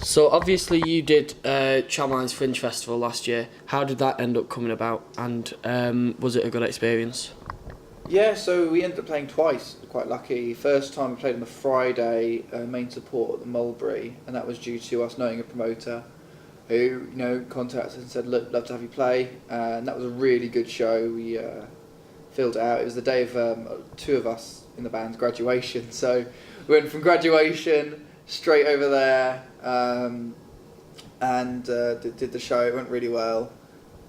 So obviously you did Tramlines Fringe Festival last year. How did that end up coming about, and was it a good experience? Yeah, so we ended up playing twice. Quite lucky. First time we played on the Friday, main support at the Mulberry, and that was due to us knowing a promoter who contacted us and said, "Look, love to have you play," and that was a really good show. We filled it out. It was the day of two of us in the band's graduation, so we went from graduation straight over there and did the show. It went really well,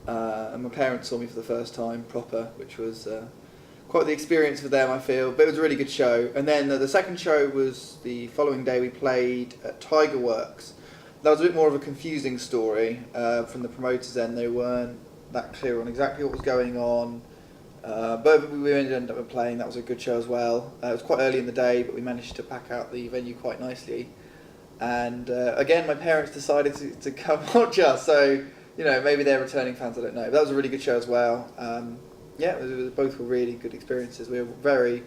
and my parents saw me for the first time proper, which was quite the experience for them, I feel. But it was a really good show. And then the second show was the following day. We played at Tiger Works. That was a bit more of a confusing story from the promoters' end. They weren't that clear on exactly what was going on. But we ended up playing. That was a good show as well. It was quite early in the day, but we managed to pack out the venue quite nicely. And again, my parents decided to come watch us. So, maybe they're returning fans, I don't know. But that was a really good show as well. Yeah, both were really good experiences. We were very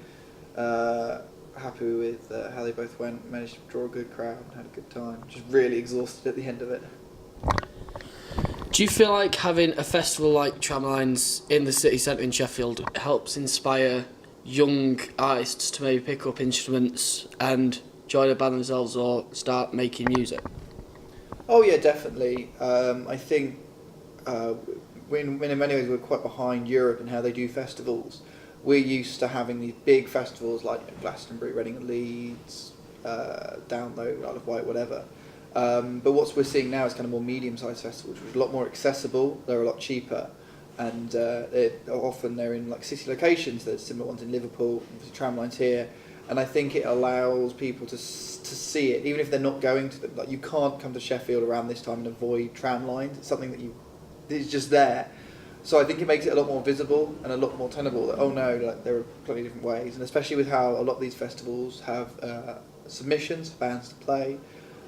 happy with how they both went. Managed to draw a good crowd and had a good time. Just really exhausted at the end of it. Do you feel like having a festival like Tramlines in the city centre in Sheffield helps inspire young artists to maybe pick up instruments and join a band themselves or start making music? Oh yeah, definitely. I think in many ways we're quite behind Europe in how they do festivals. We're used to having these big festivals like Glastonbury, Reading and Leeds, Download, Isle of Wight, whatever. But what we're seeing now is kind of more medium-sized festivals, which are a lot more accessible. They're a lot cheaper, and they're in like city locations. There's similar ones in Liverpool, obviously Tramlines here, and I think it allows people to see it, even if they're not going to them. Like, you can't come to Sheffield around this time and avoid Tramlines. It's something it's just there. So I think it makes it a lot more visible and a lot more tenable. That, oh no, like, there are plenty of different ways, and especially with how a lot of these festivals have submissions for bands to play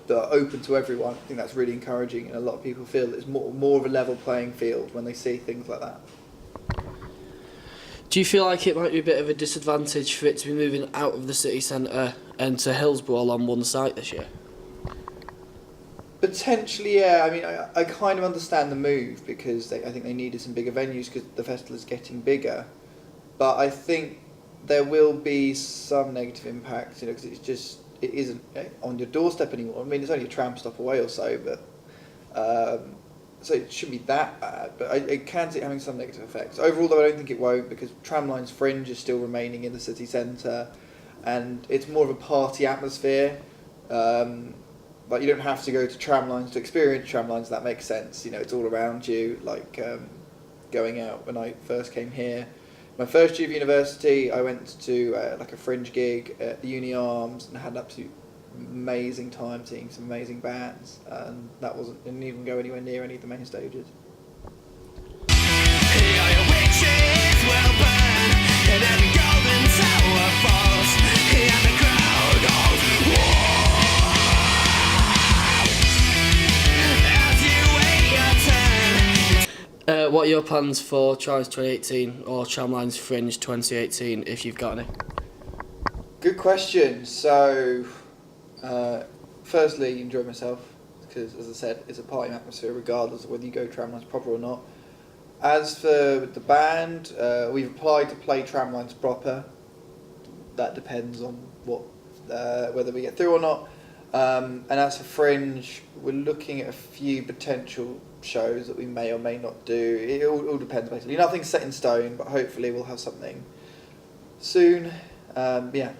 that are open to everyone. I think that's really encouraging, and a lot of people feel that it's more of a level playing field when they see things like that. Do you feel like it might be a bit of a disadvantage for it to be moving out of the city centre and to Hillsborough all on one site this year? Potentially, yeah. I mean, I kind of understand the move because I think they needed some bigger venues because the festival is getting bigger. But I think there will be some negative impact, because it isn't on your doorstep anymore. I mean, it's only a tram stop away or so, but so it shouldn't be that bad. But I can see it having some negative effects. Overall, though, I don't think it won't, because Tramlines Fringe is still remaining in the city centre, and it's more of a party atmosphere. Like, you don't have to go to Tramlines to experience Tramlines. That makes sense. It's all around you. Like going out when I first came here. My first year of university, I went to like a fringe gig at the Uni Arms and had an absolute amazing time seeing some amazing bands, and didn't even go anywhere near any of the main stages. What are your plans for Tramlines 2018 or Tramlines Fringe 2018, if you've got any? Good question. So, firstly, enjoy myself, because, as I said, it's a party atmosphere regardless of whether you go Tramlines proper or not. As for the band, we've applied to play Tramlines proper. That depends on whether we get through or not. And as for Fringe, we're looking at a few potential shows that we may or may not do. It all depends, basically. Nothing's set in stone, but hopefully we'll have something soon. Yeah.